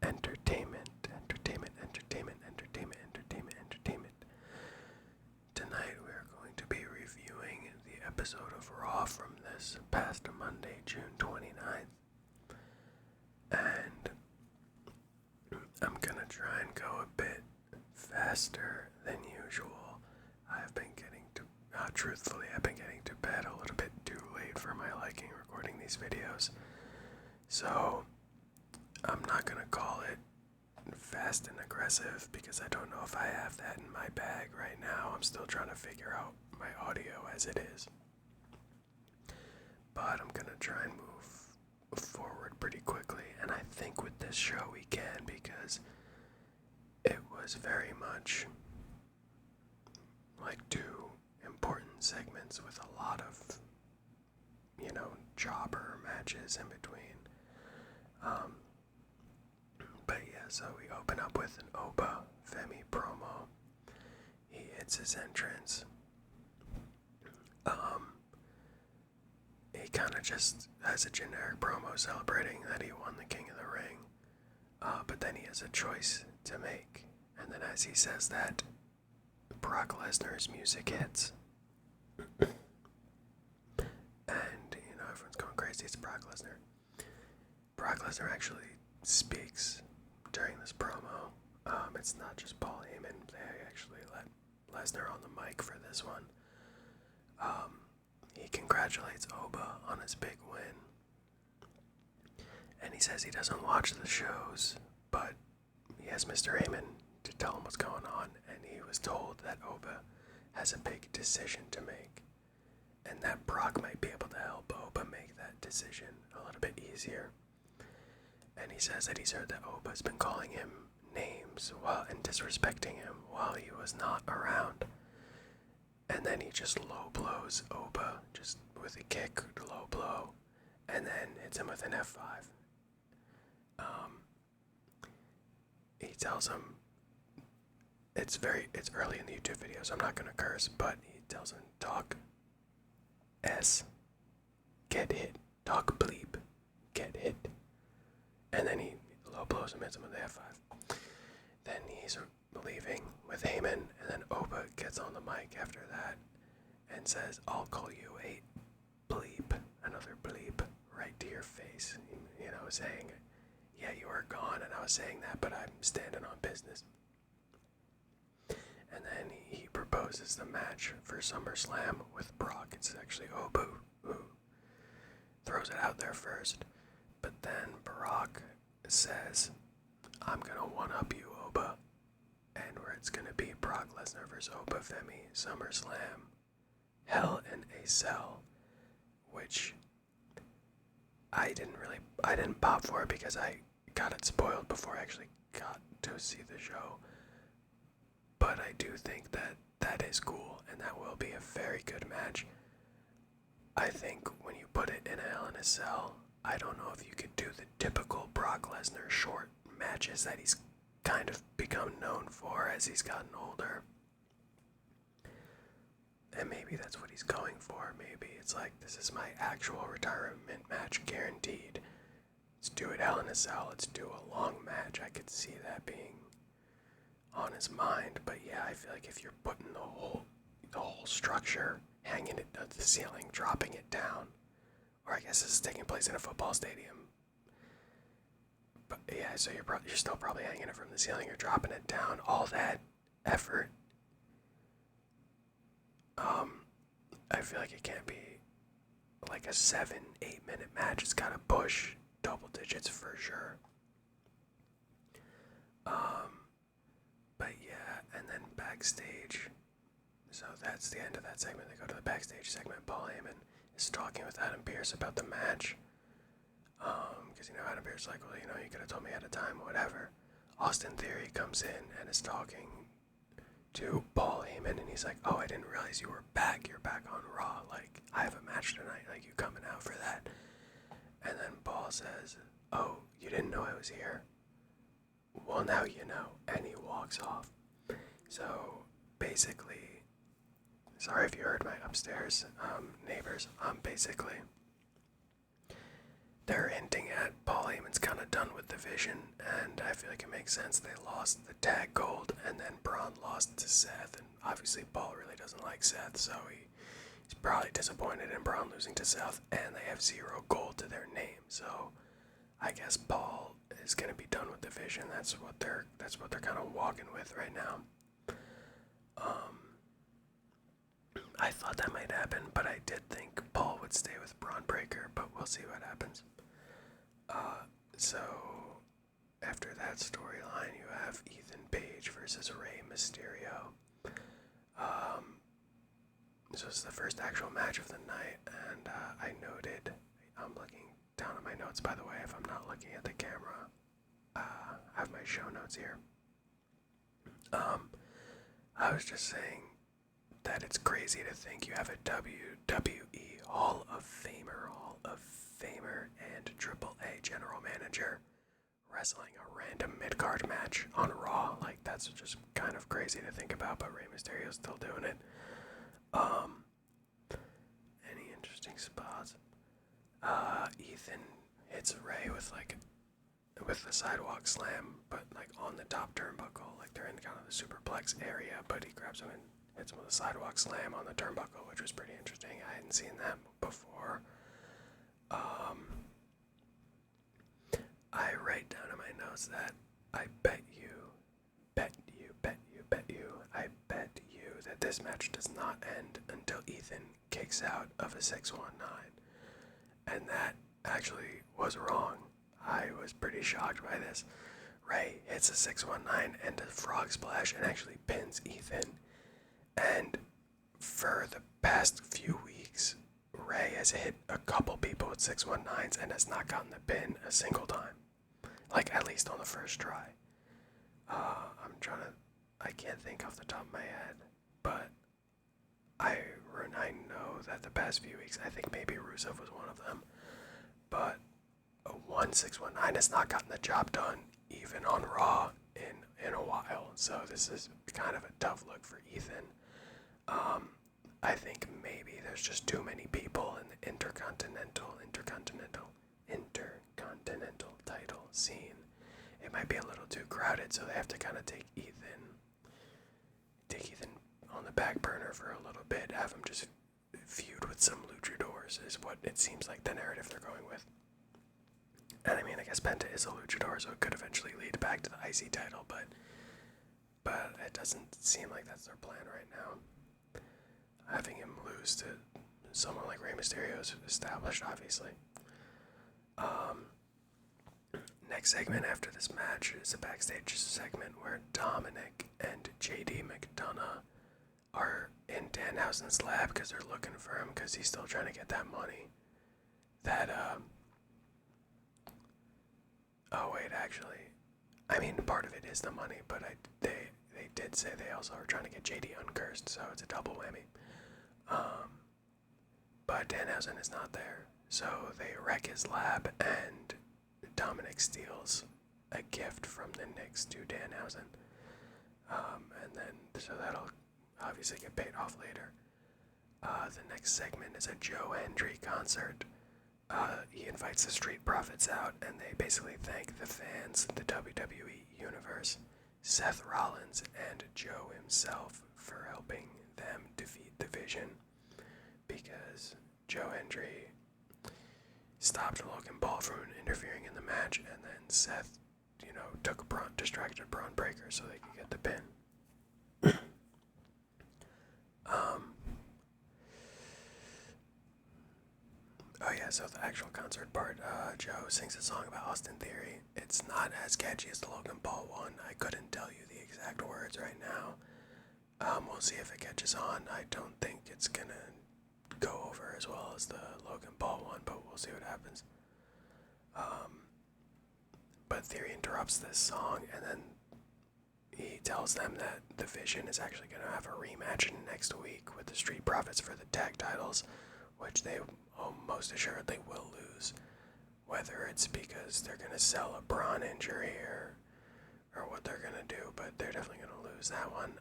entertainment, entertainment, entertainment, entertainment, entertainment, entertainment. Tonight we are going to be reviewing the episode of Raw from this past Monday, June 29th. And I'm gonna try and go a bit faster than usual. I've been getting to, truthfully, I've been getting to bed a little bit too late for my liking recording these videos. So, I'm not gonna call it fast and aggressive because I don't know if I have that in my bag right now. I'm still trying to figure out my audio as it is. But I'm gonna try and move forward pretty quickly, and I think with this show we can because it was very much like two important segments with a lot of, jobber matches in between. But yeah, so we open up with an Oba Femi promo. He hits his entrance. He kind of just has a generic promo celebrating that he won the King of the Ring. But then he has a choice to make. And then as he says that, Brock Lesnar's music hits. And, everyone's going crazy. It's Brock Lesnar. Brock Lesnar actually speaks during this promo. It's not just Paul Heyman. They actually let Lesnar on the mic for this one. He congratulates Oba on his big win. And he says he doesn't watch the shows, but he has Mr. Heyman to tell him what's going on, and he was told that Oba has a big decision to make, and that Brock might be able to help Oba make that decision a little bit easier. And he says that he's heard that Oba's been calling him names and disrespecting him while he was not around. And then he just low blows Oba, just with a kick, low blow, and then hits him with an F5. He tells him, it's early in the YouTube video, so I'm not gonna curse, but he tells him, talk S, get hit, talk bleep, get hit. And then he low blows him, hits him with the F5. Then he's leaving with Heyman, and then Oba gets on the mic after that and says, I'll call you a bleep, another bleep, right to your face. Saying, yeah, you are gone, and I was saying that, but I'm standing on business. And then he proposes the match for SummerSlam with Brock. It's actually Oba who throws it out there first. But then Brock says, I'm going to one-up you, Oba. And where it's going to be Brock Lesnar versus Oba Femi, SummerSlam, Hell in a Cell, which I didn't pop for it because I got it spoiled before I actually got to see the show. But I do think that that is cool, and that will be a very good match. I think when you put it in a Hell in a Cell, I don't know if you could do the typical Brock Lesnar short matches that he's kind of become known for as he's gotten older. And maybe that's what he's going for. Maybe it's like, this is my actual retirement match guaranteed. Let's do it Hell in a Cell. Let's do a long match. I could see that being on his mind. But yeah, I feel like if you're putting the whole structure, hanging it to the ceiling, dropping it down, or I guess this is taking place in a football stadium. But yeah, so you're still probably hanging it from the ceiling, you're dropping it down, all that effort. I feel like it can't be like a 7-8 minute match. It's gotta push double digits for sure. But yeah, and then backstage. So that's the end of that segment. They go to the backstage segment. Paul Heyman is talking with Adam Pearce about the match. Because, Adam Pearce is like, well, you could have told me ahead of time, whatever. Austin Theory comes in and is talking to Paul Heyman, and he's like, oh, I didn't realize you were back. You're back on Raw. Like, I have a match tonight. Like, you coming out for that? And then Paul says, oh, you didn't know I was here? Well, now you know. And he walks off. So, basically, sorry if you heard my upstairs neighbors. Basically, they're hinting at Paul Heyman's kind of done with the division, and I feel like it makes sense. They lost the tag gold, and then Braun lost to Seth, and obviously Paul really doesn't like Seth, so he's probably disappointed in Braun losing to Seth, and they have 0 gold to their name, so I guess Paul is gonna be done with the division. That's what they're kind of walking with right now. I thought that might happen, but I did think Paul would stay with Braun Breaker, but we'll see what happens. So after that storyline, you have Ethan Page versus Rey Mysterio. This was the first actual match of the night, and I noted, I'm looking down at my notes, by the way, if I'm not looking at the camera. I have my show notes here. I was just saying that it's crazy to think you have a WWE Hall of Famer, and Triple A General Manager wrestling a random mid-card match on Raw. Like, that's just kind of crazy to think about, but Rey Mysterio's still doing it. Any interesting spots? Ethan hits Rey with the sidewalk slam, but like on the top turnbuckle, like they're in kind of the superplex area, but he grabs him and hits him with a sidewalk slam on the turnbuckle, which was pretty interesting. I hadn't seen that before. I write down in my notes that I bet you that this match does not end until Ethan kicks out of a 619. And that actually was wrong. I was pretty shocked by this. Rey hits a 619 and a frog splash and actually pins Ethan. And for the past few weeks, Rey has hit a couple people with 619s and has not gotten the pin a single time. Like, at least on the first try. I can't think off the top of my head, but I know that the past few weeks, I think maybe Rusev was one of them, but a 1-619 has not gotten the job done, even on Raw, in a while, so this is kind of a tough look for Ethan. I think maybe there's just too many people in the intercontinental title scene. It might be a little too crowded, so they have to kind of take Ethan on the back burner for a little bit, have him just feud with some luchadors, is what it seems like the narrative they're going with. And I mean, I guess Penta is a luchador, so it could eventually lead back to the IC title, but it doesn't seem like that's their plan right now. Having him lose to someone like Rey Mysterio is established, obviously. Next segment after this match is a backstage segment where Dominic and JD McDonough are in Danhausen's lab because they're looking for him because he's still trying to get that money. Actually, I mean, part of it is the money, but they did say they also are trying to get JD uncursed, so it's a double whammy. But Danhausen is not there, so they wreck his lab, and Dominic steals a gift from the Knicks to Danhausen. And then, so that'll obviously get paid off later. The next segment is a Joe Hendry concert. He invites the Street Profits out, and they basically thank the fans, the WWE Universe, Seth Rollins, and Joe himself for helping them defeat the Vision, because Joe Hendry stopped Logan Paul from interfering in the match, and then Seth, distracted Braun Breaker so they could get the pin. Oh yeah, so the actual concert part, Joe sings a song about Austin Theory. It's not as catchy as the Logan Paul one. I couldn't tell you the exact words right now. We'll see if it catches on. I don't think it's gonna go over as well as the Logan Paul one, but we'll see what happens. But Theory interrupts this song, and then he tells them that the Vision is actually going to have a rematch next week with the Street Profits for the tag titles, which they most assuredly will lose. Whether it's because they're going to sell a Braun injury or what they're going to do, but they're definitely going to lose that one.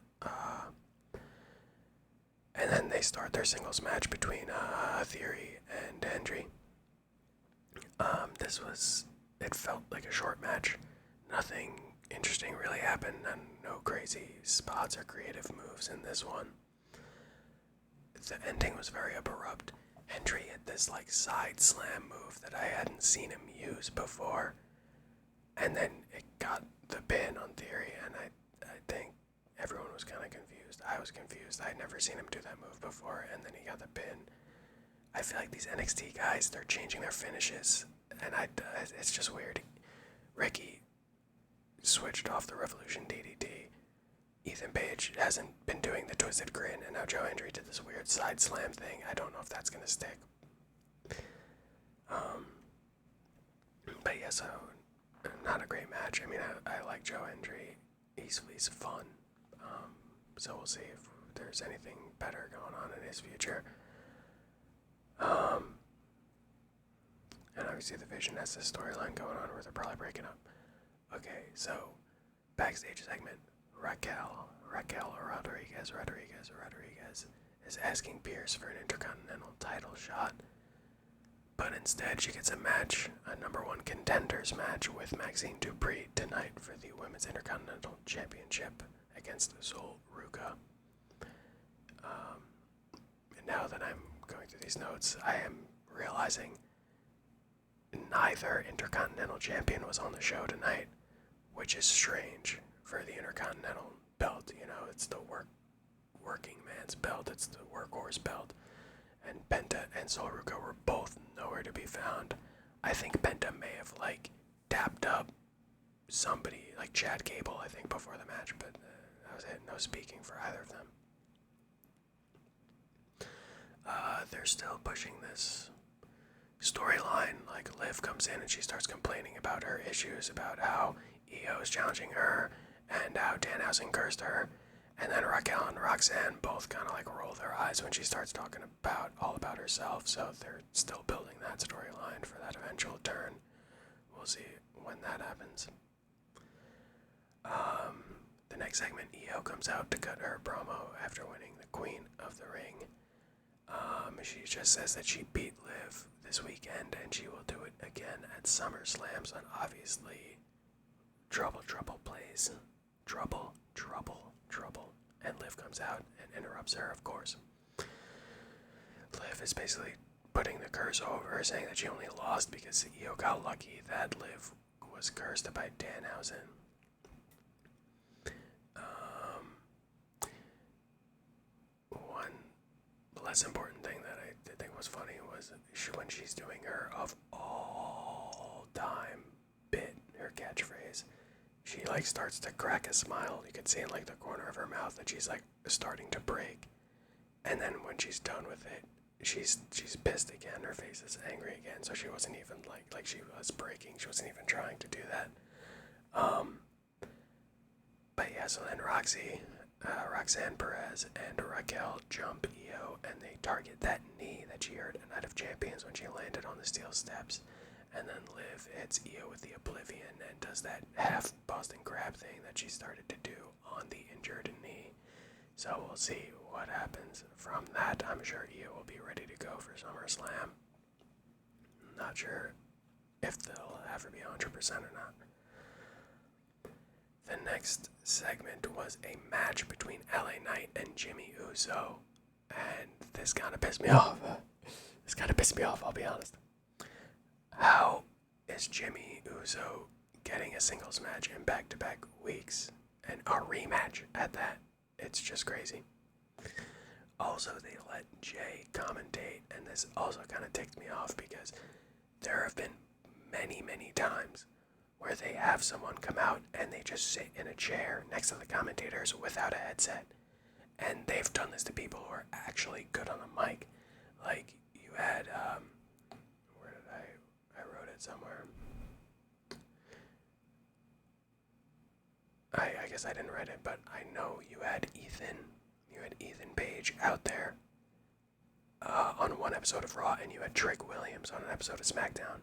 And then they start their singles match between Theory and Hendry. This was it felt like a short match. Nothing interesting really happened, and no crazy spots or creative moves in this one. The ending was very abrupt. Hendry hit this like side slam move that I hadn't seen him use before, and then it got the pin on Theory, and I think everyone was kind of confused. I was confused. I'd never seen him do that move before, and then he got the pin. I feel like these NXT guys, they're changing their finishes, and it's just weird. Ricky switched off the Revolution DDT. Ethan Page hasn't been doing the Twisted Grin, and now Joe Hendry did this weird side slam thing. I don't know if that's going to stick. But yeah, so not a great match. I mean, I like Joe Hendry. He's fun. So we'll see if there's anything better going on in his future. And obviously the Vision has this storyline going on where they're probably breaking up. Okay, so backstage segment. Raquel Rodriguez is asking Pierce for an Intercontinental title shot, but instead she gets a match, a number one contenders match with Maxine Dupree tonight for the Women's Intercontinental Championship against Sol Ruca. And now that I'm going through these notes, I am realizing neither Intercontinental Champion was on the show tonight, which is strange for the Intercontinental belt. You know, it's the working man's belt, it's the workhorse belt, and Penta and Sol Ruca were both nowhere to be found. I think Penta may have dapped up somebody like Chad Gable, I think, before the match, but that was it. No speaking for either of them. They're still pushing this storyline. Liv comes in and she starts complaining about her issues, about how Io is challenging her and how Danhausen cursed her, and then Raquel and Roxanne both kind of roll their eyes when she starts talking all about herself. So they're still building that storyline for that eventual turn. We'll see when that happens. The next segment, Io comes out to cut her promo after winning the Queen of the Ring. She just says that she beat Liv this weekend and she will do it again at SummerSlam. So obviously, trouble plays. Trouble. And Liv comes out and interrupts her, of course. Liv is basically putting the curse over her, saying that she only lost because Io got lucky that Liv was cursed by Danhausen. One less important thing that I did think was funny was when she's doing her of all time bit, her catchphrase, she starts to crack a smile. You could see in the corner of her mouth that she's starting to break. And then when she's done with it, she's pissed again. Her face is angry again. So she wasn't even like she was breaking. She wasn't even trying to do that. But yeah, so then Roxanne Perez and Raquel jump Io, and they target that knee that she heard at Night of Champions when she landed on the steel steps. And then Liv hits Io with the Oblivion and does that half Boston Crab thing that she started to do on the injured knee. So we'll see what happens from that. I'm sure Io will be ready to go for SummerSlam. Not sure if they'll ever be 100% or not. The next segment was a match between LA Knight and Jimmy Uso. And this kind of pissed me off. I'll be honest. How is Jimmy Uso getting a singles match in back-to-back weeks? And a rematch at that? It's just crazy. Also, they let Jay commentate, and this also kind of ticked me off because there have been many times where they have someone come out and they just sit in a chair next to the commentators without a headset. And they've done this to people who are actually good on the mic. You had, where did I wrote it somewhere. I guess I didn't write it, but I know you had Ethan Page out there on one episode of Raw, and you had Trick Williams on an episode of SmackDown.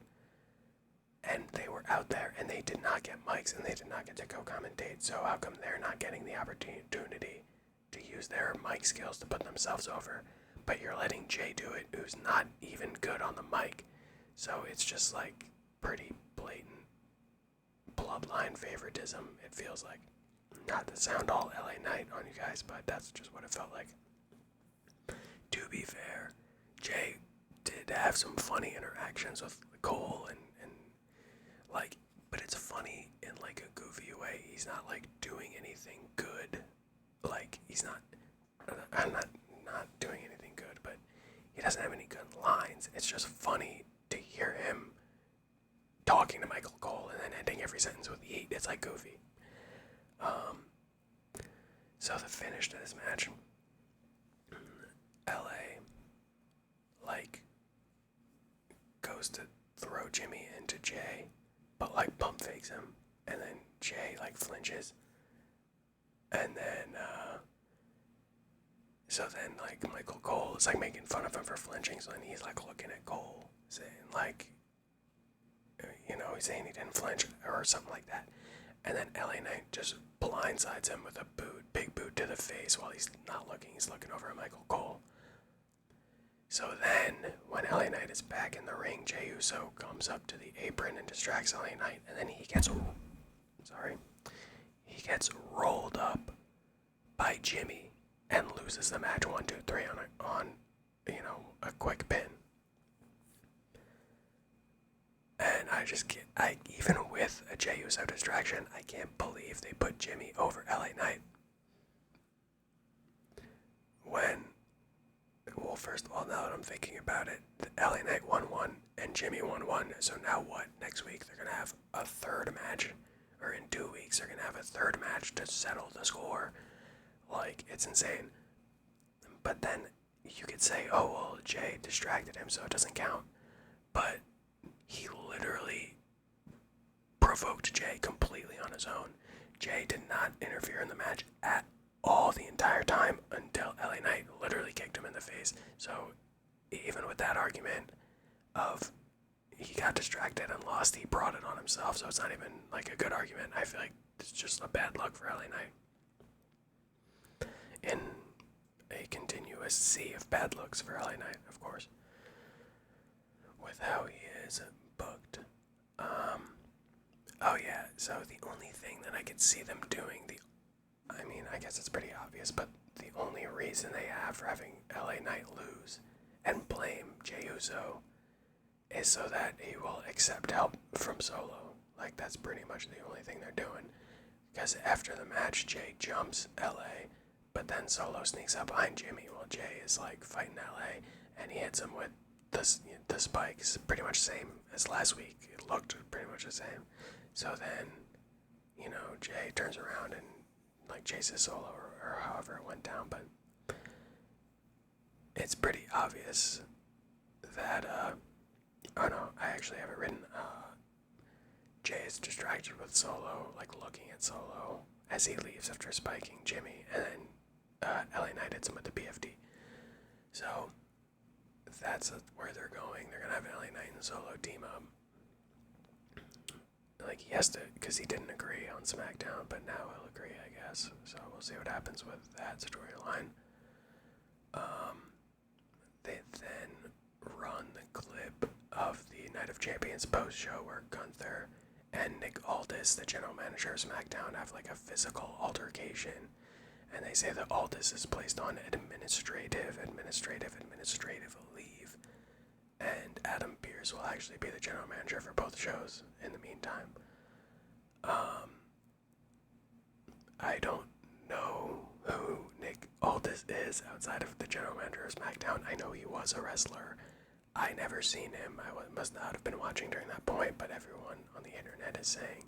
And they were out there, and they did not get mics, and they did not get to co-commentate, so how come they're not getting the opportunity to use their mic skills to put themselves over? But you're letting Jay do it, who's not even good on the mic. So it's just pretty blatant bloodline favoritism, it feels like. Not to sound all LA Knight on you guys, but that's just what it felt like. To be fair, Jay did have some funny interactions with Cole and like, but it's funny in like a goofy way. He's not like doing anything good. Like, I'm not doing anything good, but he doesn't have any good lines. It's just funny to hear him talking to Michael Cole and then ending every sentence with "yeet." It's like goofy. So the finish to this match, LA, like, goes to throw Jimmy into Jay, but like pump fakes him, and then Jay like flinches, and then so then like Michael Cole is like making fun of him for flinching, so then he's like looking at Cole saying like, he's saying he didn't flinch or something like that, and then LA Knight just blindsides him with a big boot to the face while he's not looking. He's looking over at Michael Cole. So then, when LA Knight is back in the ring, Jey Uso comes up to the apron and distracts LA Knight, and then he gets rolled up by Jimmy and loses the match 1, 2, 3 on a quick pin. And even with a Jey Uso distraction, I can't believe they put Jimmy over LA Knight. First of all, now that I'm thinking about it, LA Knight won 1 and Jimmy won 1, so now what? Next week they're going to have a third match, or in 2 weeks they're going to have a third match to settle the score. Like, it's insane. But then you could say, oh, well, Jay distracted him, so it doesn't count. But he literally provoked Jay completely on his own. Jay did not interfere in the match at all the entire time until LA Knight literally kicked him in the face. So even with that argument of he got distracted and lost, he brought it on himself, so it's not even like a good argument. I feel like it's just a bad luck for LA Knight. In a continuous sea of bad looks for LA Knight, of course, with how he is booked. Oh yeah, so the only thing that I could see them doing, I guess it's pretty obvious, but the only reason they have for having LA Knight lose and blame Jey Uso is so that he will accept help from Solo. Like, that's pretty much the only thing they're doing. Because after the match, Jay jumps LA, but then Solo sneaks up behind Jimmy while Jay is like fighting LA, and he hits him with the spikes, pretty much same as last week. It looked pretty much the same. So then, Jay turns around and like chases Solo or however it went down, but it's pretty obvious that oh no, I actually have it written. Jay is distracted with Solo, like looking at Solo as he leaves after spiking Jimmy, and then LA Knight hits him with the BFD. So that's where they're going. They're gonna have LA Knight and Solo team up. Like, he has to, because he didn't agree on SmackDown, but now he'll agree, I guess. So we'll see what happens with that storyline. They then run the clip of the Night of Champions post-show where Gunther and Nick Aldis, the general manager of SmackDown, have like a physical altercation. And they say that Aldis is placed on administrative leave. And Adam Pearce will actually be the general manager for both shows in the meantime. I don't know who Nick Aldis is outside of the general manager of SmackDown. I know he was a wrestler. I never seen him. I must not have been watching during that point, but everyone on the internet is saying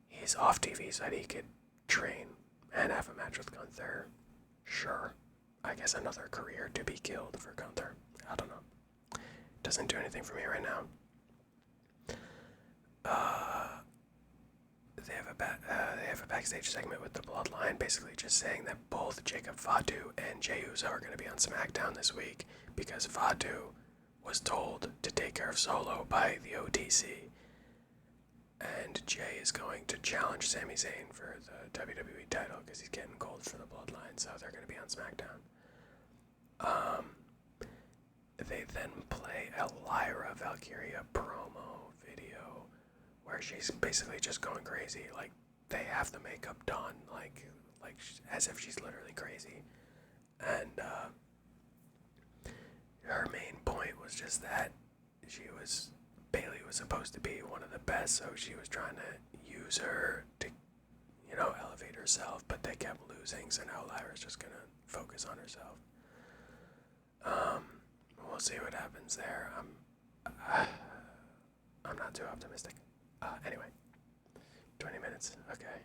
he's off TV so that he could train and have a match with Gunther. Sure. I guess another career to be killed for Gunther. I don't know. Doesn't do anything for me right now. They have a backstage segment with the Bloodline, basically just saying that both Jacob Fatu and Jey Uso are going to be on SmackDown this week because Fatu was told to take care of Solo by the OTC, and Jey is going to challenge Sami Zayn for the WWE title because he's getting cold for the Bloodline, so they're going to be on SmackDown. They then play a Lyra Valkyria promo video where she's basically just going crazy. Like, they have the makeup done, like as if she's literally crazy. And her main point was just that Bailey was supposed to be one of the best, so she was trying to use her to, elevate herself, but they kept losing, so now Lyra's just gonna focus on herself. We'll see what happens there. I'm not too optimistic. Anyway, 20 minutes. Okay,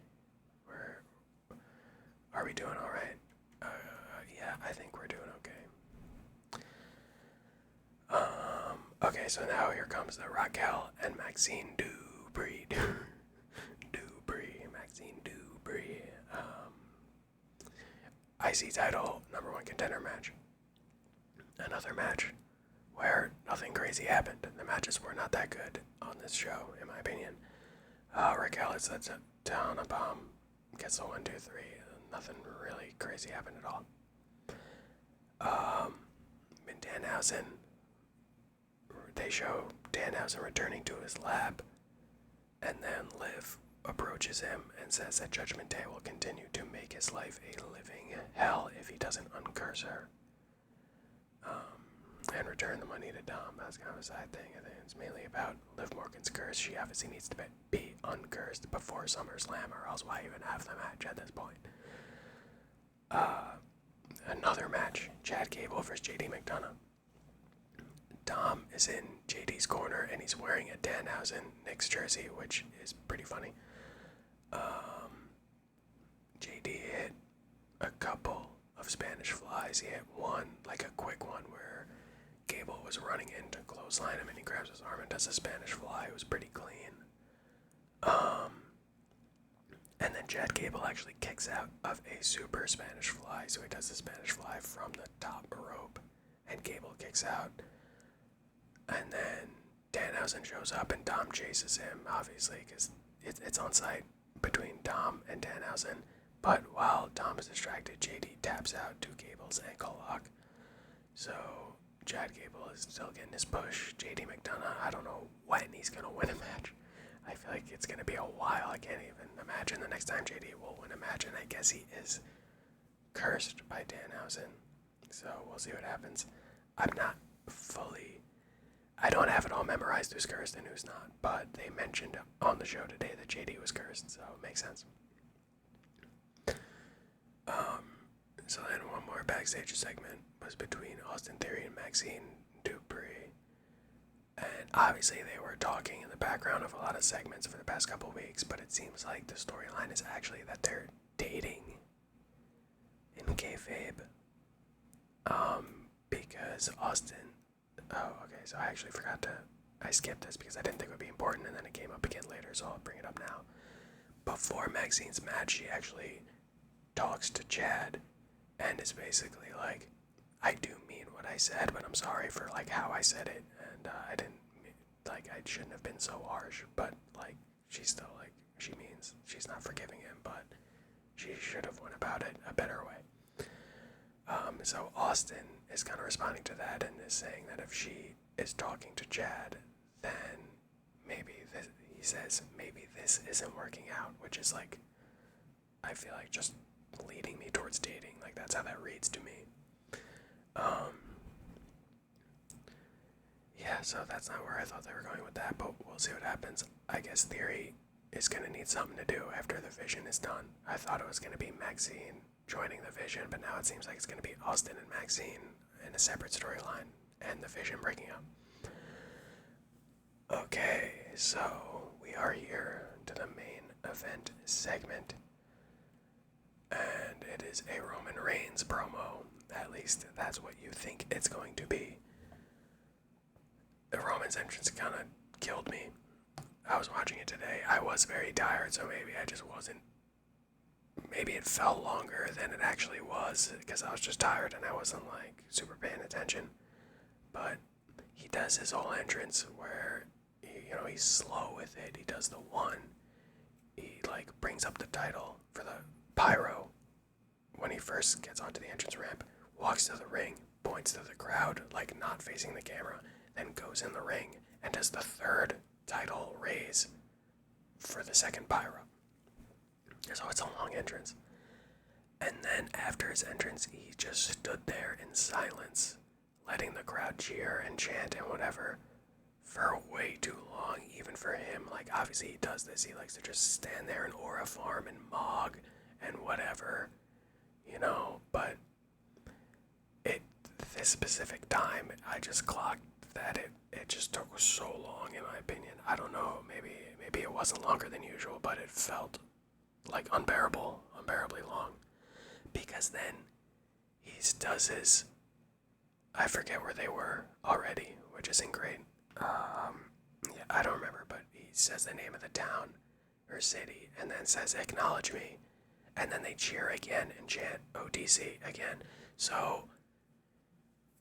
are we doing all right? Yeah, I think we're doing okay. Okay, so now here comes the Raquel and Maxine Dupree. Maxine Dupree. IC title #1 contender match. Another match where nothing crazy happened. The matches were not that good on this show, in my opinion. Raquel is down a bomb, gets a 1, 2, 3. Nothing really crazy happened at all. In Danhausen, they show Danhausen returning to his lab, and then Liv approaches him and says that Judgment Day will continue to make his life a living hell if he doesn't uncurse her. And return the money to Dom. That's kind of a side thing. I think it's mainly about Liv Morgan's curse. She obviously needs to be uncursed before SummerSlam, or else why even have the match at this point? Another match, Chad Gable versus JD McDonough. Dom is in JD's corner, and he's wearing a Danhausen Knicks jersey, which is pretty funny. JD hit a couple of Spanish flies. He hit one, like a quick one, where Gable was running in to clothesline him, and he grabs his arm and does a Spanish fly. It was pretty clean. And then Chad Gable actually kicks out of a super Spanish fly, so he does the Spanish fly from the top rope, and Gable kicks out. And then Danhausen shows up, and Dom chases him, obviously, because it's on site between Dom and Danhausen. But while Dom is distracted, JD taps out to Gable's ankle lock. So Chad Gable is still getting his push. JD McDonough, I don't know when he's going to win a match. I feel like it's going to be a while. I can't even imagine the next time JD will win a match, and I guess he is cursed by Danhausen. So we'll see what happens. I don't have it all memorized who's cursed and who's not, but they mentioned on the show today that JD was cursed, so it makes sense. So then one more backstage segment was between Austin Theory and Maxine Dupree. And obviously they were talking in the background of a lot of segments for the past couple weeks, but it seems like the storyline is actually that they're dating in kayfabe. Because Austin... Oh, okay, so I actually I skipped this because I didn't think it would be important, and then it came up again later, so I'll bring it up now. Before Maxine's match, she actually talks to Chad, and is basically like, I do mean what I said, but I'm sorry for, like, how I said it, and I didn't, like, I shouldn't have been so harsh, but, like, she's still, like, she means she's not forgiving him, but she should have went about it a better way. So Austin is kind of responding to that and is saying that if she is talking to Chad, then he says maybe this isn't working out, which is like, I feel like just leading me towards dating. Like, that's how that reads to me. Yeah, so that's not where I thought they were going with that, but we'll see what happens. I guess Theory is going to need something to do after the Vision is done. I thought it was going to be Maxine joining the Vision, but now it seems like it's going to be Austin and Maxine in a separate storyline, and the Vision breaking up. Okay, so we are here to the main event segment, and it is a Roman Reigns promo. At least that's what you think it's going to be. The Roman's entrance kind of killed me. I was watching it today. I was very tired, so maybe I just wasn't. Maybe it felt longer than it actually was because I was just tired and I wasn't, like, super paying attention. But he does his whole entrance where, he's slow with it. He does the one. He, like, brings up the title for the pyro when he first gets onto the entrance ramp, walks to the ring, points to the crowd, like, not facing the camera, then goes in the ring and does the third title raise for the second pyro. So it's a long entrance. And then after his entrance, he just stood there in silence, letting the crowd cheer and chant and whatever for way too long, even for him. Like, obviously he does this. He likes to just stand there and aura farm and mog and whatever, but this specific time, I just clocked that it just took so long, in my opinion. I don't know, maybe it wasn't longer than usual, but it felt like unbearably long. Because then he does his, I forget where they were already, which isn't great. Yeah, I don't remember, but he says the name of the town or city and then says, "Acknowledge me." And then they cheer again and chant ODC again. So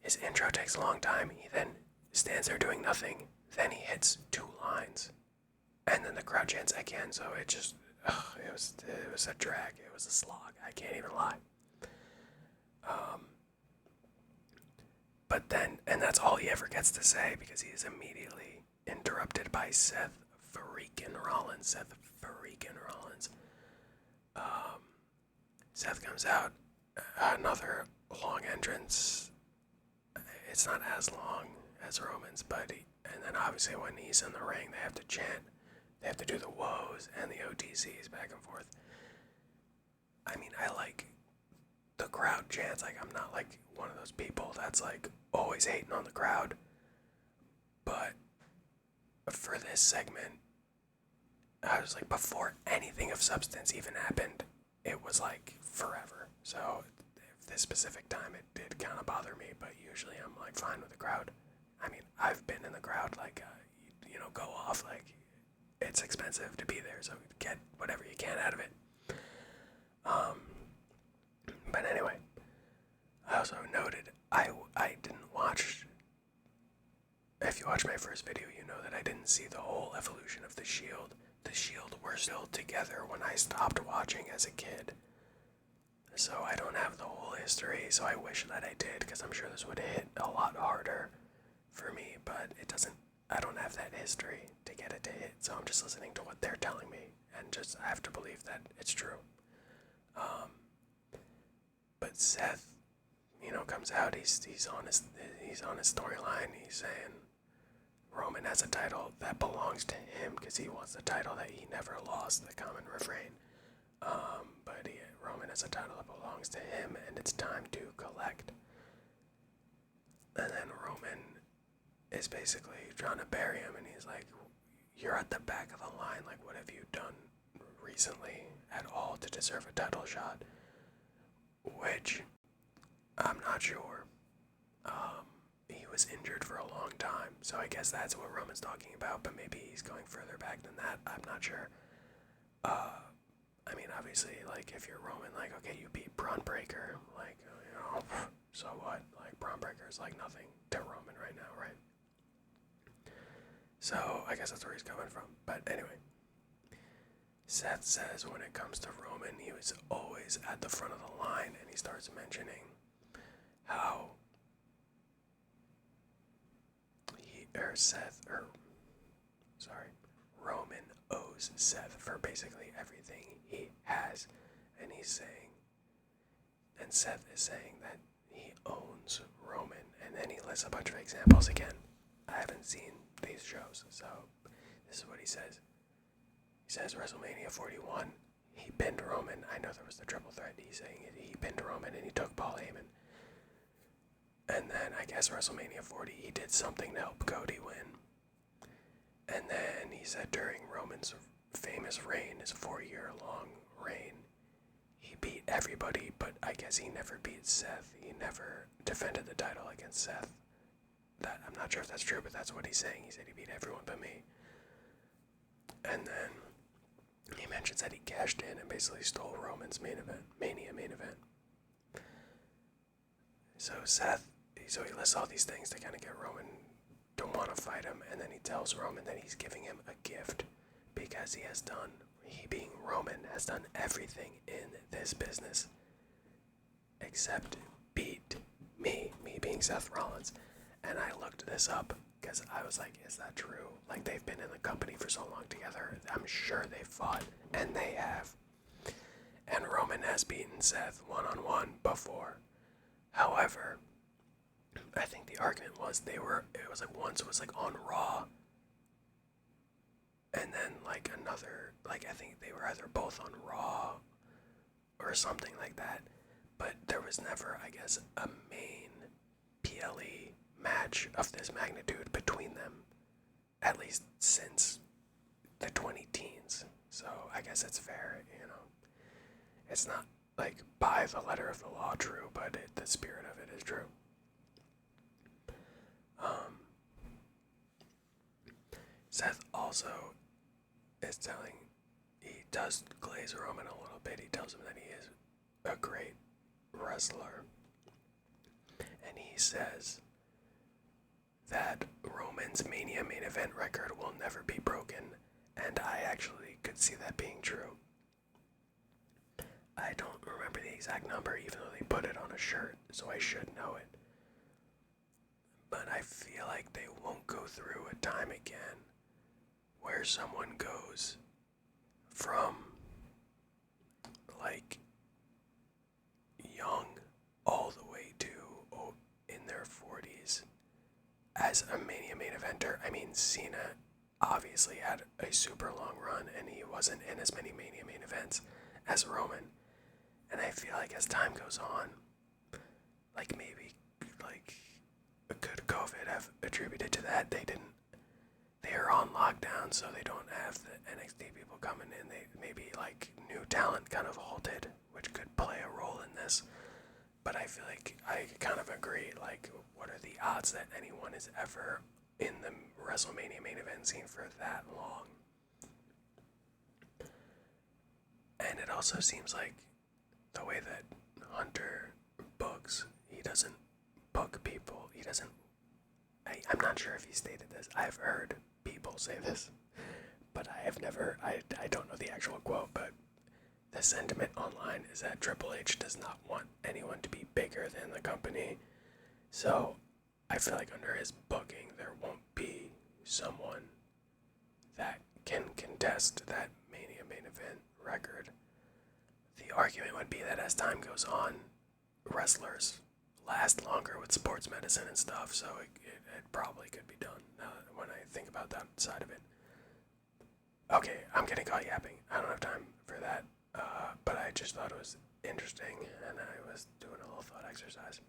his intro takes a long time. He then stands there doing nothing. Then he hits 2 lines. And then the crowd chants again. So it just, it was a drag. It was a slog. I can't even lie. But then, and that's all he ever gets to say, because he is immediately interrupted by Seth freaking Rollins. Seth comes out, another long entrance. It's not as long as Roman's, and then obviously when he's in the ring, they have to chant. They have to do the woes and the OTCs back and forth. I mean, I like the crowd chants. Like, I'm not like one of those people that's like always hating on the crowd. But for this segment, I was like, before anything of substance even happened, it was like forever. So this specific time, it did kind of bother me, but usually I'm like fine with the crowd. I mean, I've been in the crowd, like, go off, like, it's expensive to be there, so get whatever you can out of it. But anyway, I also noted, I didn't watch, if you watched my first video, you know that I didn't see the whole evolution of the Shield. The Shield were still together when I stopped watching as a kid. So I don't have the whole history, so I wish that I did, because I'm sure this would hit a lot harder for me, but it doesn't, I don't have that history to get it to hit, so I'm just listening to what they're telling me, and just, I have to believe that it's true. But Seth, comes out, he's on his storyline, he's saying Roman has a title that belongs to him, because he wants the title that he never lost, the common refrain. But Roman has a title that belongs to him, and it's time to collect. And then Roman is basically trying to bury him, and he's like, "You're at the back of the line, like, what have you done recently at all to deserve a title shot?" Which, I'm not sure. He was injured for a long time, so I guess that's what Roman's talking about, but maybe he's going further back than that, I'm not sure. I mean, obviously, like, if you're Roman, like, okay, you beat Braun Breaker, like, so what? Like, Braun Breaker is like nothing to Roman right now, right? So, I guess that's where he's coming from. But anyway, Seth says when it comes to Roman, he was always at the front of the line, and he starts mentioning how Roman owes Seth for basically everything he has, and Seth is saying that he owns Roman, and then he lists a bunch of examples again. I haven't seen these shows, so this is what he says. He says WrestleMania 41, he pinned Roman. I know there was the triple threat. He's saying he pinned Roman and he took Paul Heyman. And then I guess WrestleMania 40, he did something to help Cody win. And then he said during Roman's famous reign, his 4-year-long reign, he beat everybody, but I guess he never beat Seth. He never defended the title against Seth. That, I'm not sure if that's true, but that's what he's saying. He said he beat everyone but me. And then he mentions that he cashed in and basically stole Roman's Mania main event. So he lists all these things to kind of get Roman to want to fight him, and then he tells Roman that he's giving him a gift because he being Roman, has done everything in this business except beat me being Seth Rollins. And I looked this up because I was like, is that true? Like, they've been in the company for so long together. I'm sure they've fought, and they have. And Roman has beaten Seth one-on-one before. However, I think the argument was it was like once it was like on Raw, and then like another, like I think they were either both on Raw or something like that. But there was never, I guess, a main PLE match of this magnitude between them, at least since the 20 teens. So I guess it's fair, you know. It's not like by the letter of the law true, but the spirit of it is true. Seth also is he does glaze Roman a little bit. He tells him that he is a great wrestler. And he says that Roman's Mania main event record will never be broken, and I actually could see that being true. I don't remember the exact number, even though they put it on a shirt, so I should know it. But I feel like they won't go through a time again where someone goes from, like, young all the way to in their 40s as a Mania main eventer. I mean, Cena obviously had a super long run, and he wasn't in as many Mania main events as Roman. And I feel like as time goes on, like maybe, like, could COVID have attributed to that? They are on lockdown, so they don't have the NXT people coming in. They maybe like new talent kind of halted, which could play a role in this. But I feel like I kind of agree, like, what are the odds that anyone is ever in the WrestleMania main event scene for that long? And it also seems like the way that Hunter books, he doesn't book people. He doesn't. I'm not sure if he stated this. I've heard people say this, but I have never. I don't know the actual quote, but the sentiment online is that Triple H does not want anyone to be bigger than the company. So I feel like under his booking, there won't be someone that can contest that Mania main event record. The argument would be that as time goes on, wrestlers last longer with sports medicine and stuff, so it probably could be done when I think about that side of it. Okay, I'm getting caught yapping. I don't have time for that, but I just thought it was interesting, and I was doing a little thought exercise.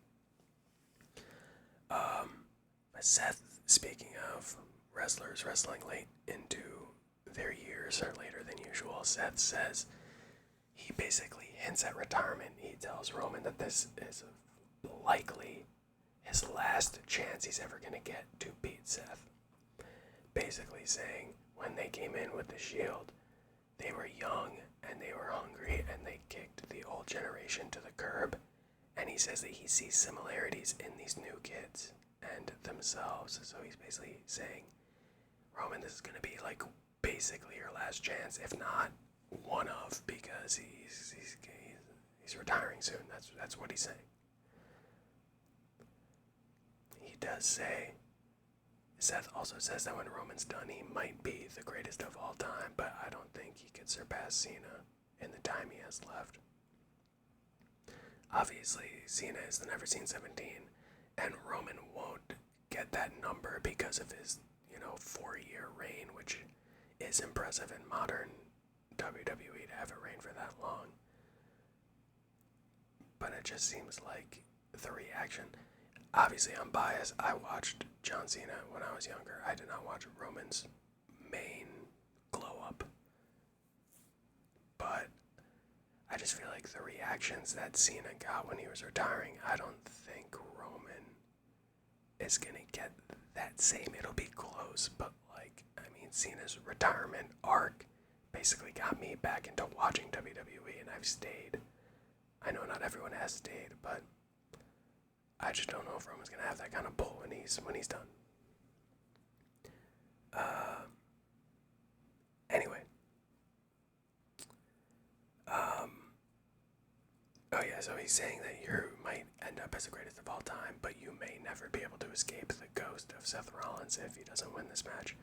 Seth, speaking of wrestlers wrestling late into their years or later than usual, Seth says he basically hints at retirement. He tells Roman that this is likely his last chance he's ever going to get to beat Seth. Basically saying when they came in with the Shield, they were young and they were hungry and they kicked the old generation to the curb. And he says that he sees similarities in these new kids and themselves. So he's basically saying, Roman, this is going to be like basically your last chance, if not one of, because he's retiring soon. That's what he's saying. He does say, Seth also says that when Roman's done, he might be the greatest of all time, but I don't think he could surpass Cena in the time he has left. Obviously, Cena is the Never Seen 17, and Roman won't get that number because of his, 4-year reign, which is impressive in modern WWE to have a reign for that long. But it just seems like the reaction. Obviously, I'm biased. I watched John Cena when I was younger. I did not watch Roman's main glow up. But I just feel like the reactions that Cena got when he was retiring, I don't think Roman is going to get that same. It'll be close, but Cena's retirement arc basically got me back into watching WWE, and I've stayed. I know not everyone has stayed, but I just don't know if Roman's going to have that kind of pull when he's done. Anyway. Oh yeah, so he's saying that you might end up as the greatest of all time, but you may never be able to escape the ghost of Seth Rollins if he doesn't win this match.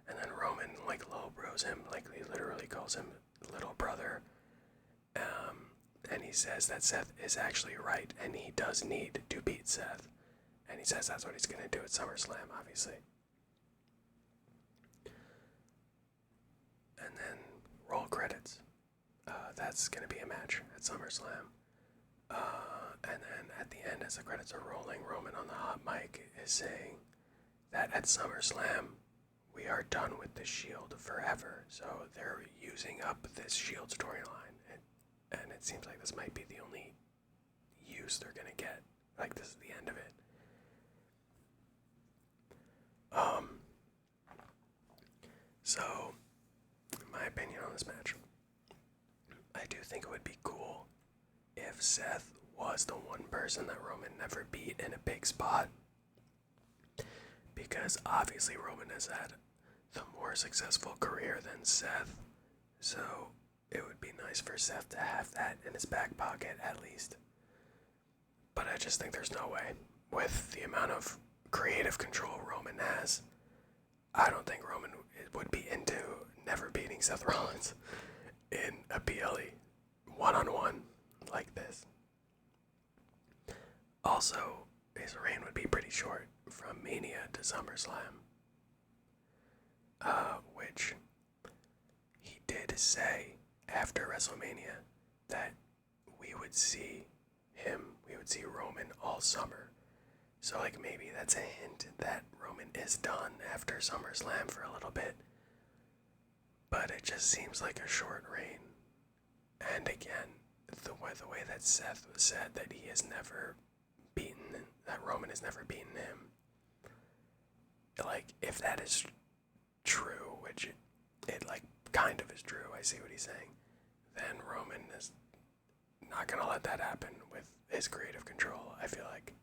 And then Roman, like, low bros him, like, he literally calls him little brother. And he says that Seth is actually right, and he does need to beat Seth. And he says that's what he's going to do at SummerSlam, obviously. And then roll credits. That's going to be a match at SummerSlam. And then at the end, as the credits are rolling, Roman on the hot mic is saying that at SummerSlam, we are done with the Shield forever. So they're using up this Shield storyline. And it seems like this might be the only use they're going to get. Like, this is the end of it. So, my opinion on this match. I do think it would be cool if Seth was the one person that Roman never beat in a big spot. Because obviously Roman has had the more successful career than Seth. So it would be nice for Seth to have that in his back pocket at least. But I just think there's no way. With the amount of creative control Roman has, I don't think Roman would be into never beating Seth Rollins in a PLE one-on-one like this. Also, his reign would be pretty short from Mania to SummerSlam. Which he did say after WrestleMania that we would see Roman all summer. So, like, maybe that's a hint that Roman is done after SummerSlam for a little bit. But it just seems like a short reign. And again, the way that Seth said that he has never beaten, that Roman has never beaten him. Like, if that is true, which it like kind of is true, I see what he's saying, then Roman is not gonna let that happen with his creative control, I feel like.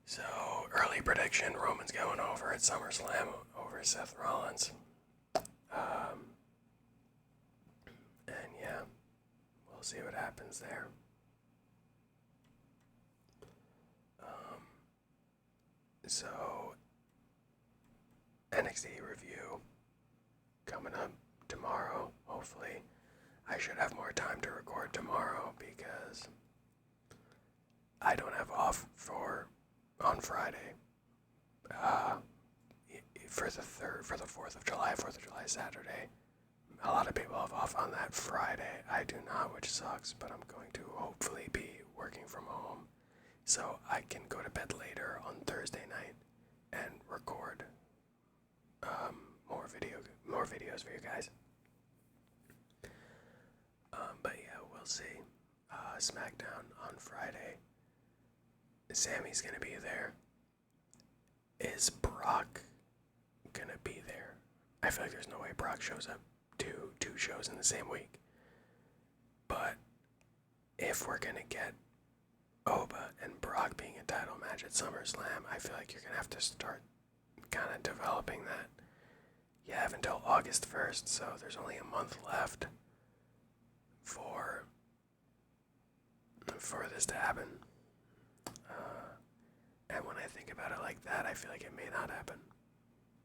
So, early prediction, Roman's going over at SummerSlam over Seth Rollins. And yeah, we'll see what happens there. So, NXT review coming up tomorrow, hopefully. I should have more time to record tomorrow because I don't have off on Friday. For the 4th of July, Saturday. A lot of people have off on that Friday. I do not, which sucks, but I'm going to hopefully be working from home so I can go to bed later on Thursday night and record more videos for you guys. But yeah, we'll see. SmackDown on Friday. Sammy's gonna be there. Is Brock gonna be there? I feel like there's no way Brock shows up to two shows in the same week. But if we're gonna get Oba and Brock being a title match at SummerSlam, I feel like you're gonna have to start kind of developing that. You have until August 1st, so there's only a month left for this to happen. And when I think about it like that, I feel like it may not happen.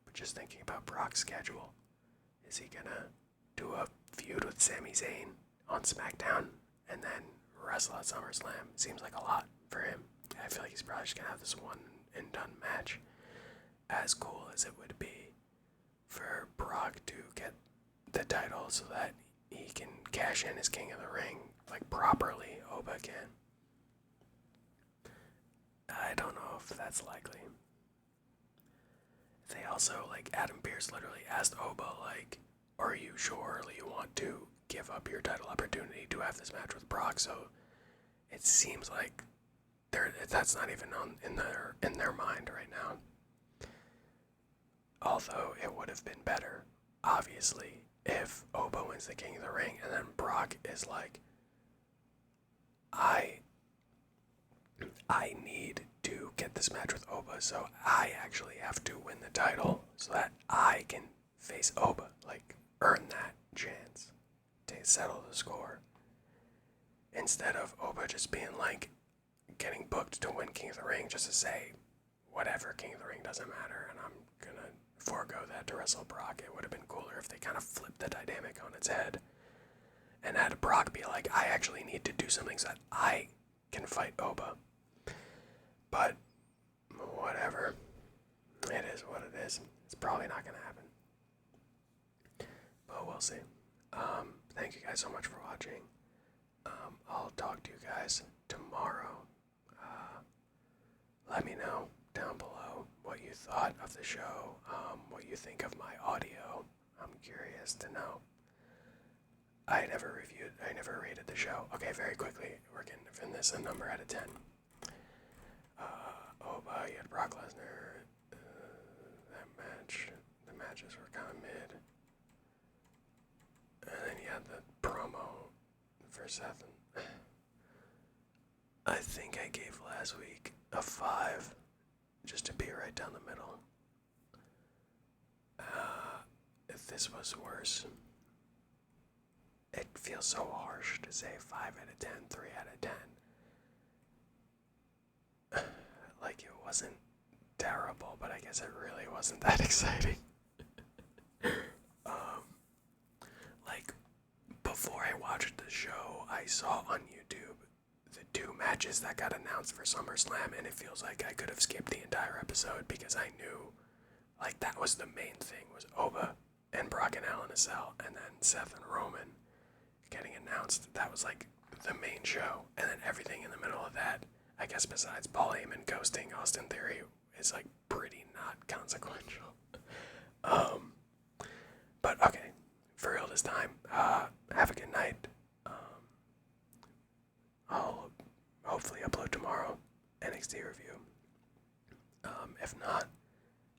But just thinking about Brock's schedule, is he gonna do a feud with Sami Zayn on SmackDown and then wrestle at SummerSlam? Seems like a lot for him. I feel like he's probably just gonna have this one and done match. As cool as it would be for Brock to get the title so that he can cash in as King of the Ring, like properly, Oba can. I don't know if that's likely. They also, like, Adam Pearce literally asked Oba, like, are you sure you want to give up your title opportunity to have this match with Brock? So it seems like that's not even in their mind right now. Although it would have been better, obviously, if Oba wins the King of the Ring and then Brock is like, I need to get this match with Oba, so I actually have to win the title so that I can face Oba, like, earn that chance to settle the score. instead of Oba just being like getting booked to win King of the Ring just to say whatever, King of the Ring doesn't matter and I'm gonna forego that to wrestle Brock. It would have been cooler if they kind of flipped the dynamic on its head and had Brock be like, I actually need to do something so that I can fight Oba. But whatever. It is what it is. It's probably not gonna happen. But we'll see. Thank you guys so much for watching. I'll talk to you guys tomorrow. Let me know down below what you thought of the show, what you think of my audio. I'm curious to know. I never rated the show. Okay, very quickly, we're giving this a number out of 10. Oba, you had Brock Lesnar. The matches were kind of mid. And then you had the promo for Seth. I think I gave last week a 5, just to be right down the middle. If this was worse, it feels so harsh to say 5 out of 10, 3 out of 10. Like it wasn't terrible, but I guess it really wasn't that exciting. Like before I watched the show, I saw on YouTube the 2 matches that got announced for SummerSlam, and it feels like I could have skipped the entire episode because I knew, like, that was the main thing, was Oba and Brock and Hell in a Cell, and then Seth and Roman getting announced. That was like the main show, and then everything in the middle of that, I guess besides Paul Heyman ghosting Austin Theory, is like pretty not consequential. But okay, for real this time, have a good night. I'll hopefully upload tomorrow, NXT review. If not,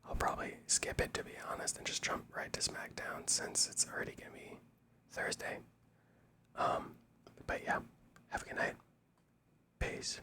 I'll probably skip it, to be honest, and just jump right to SmackDown since it's already gonna be Thursday. But yeah, have a good night. Peace.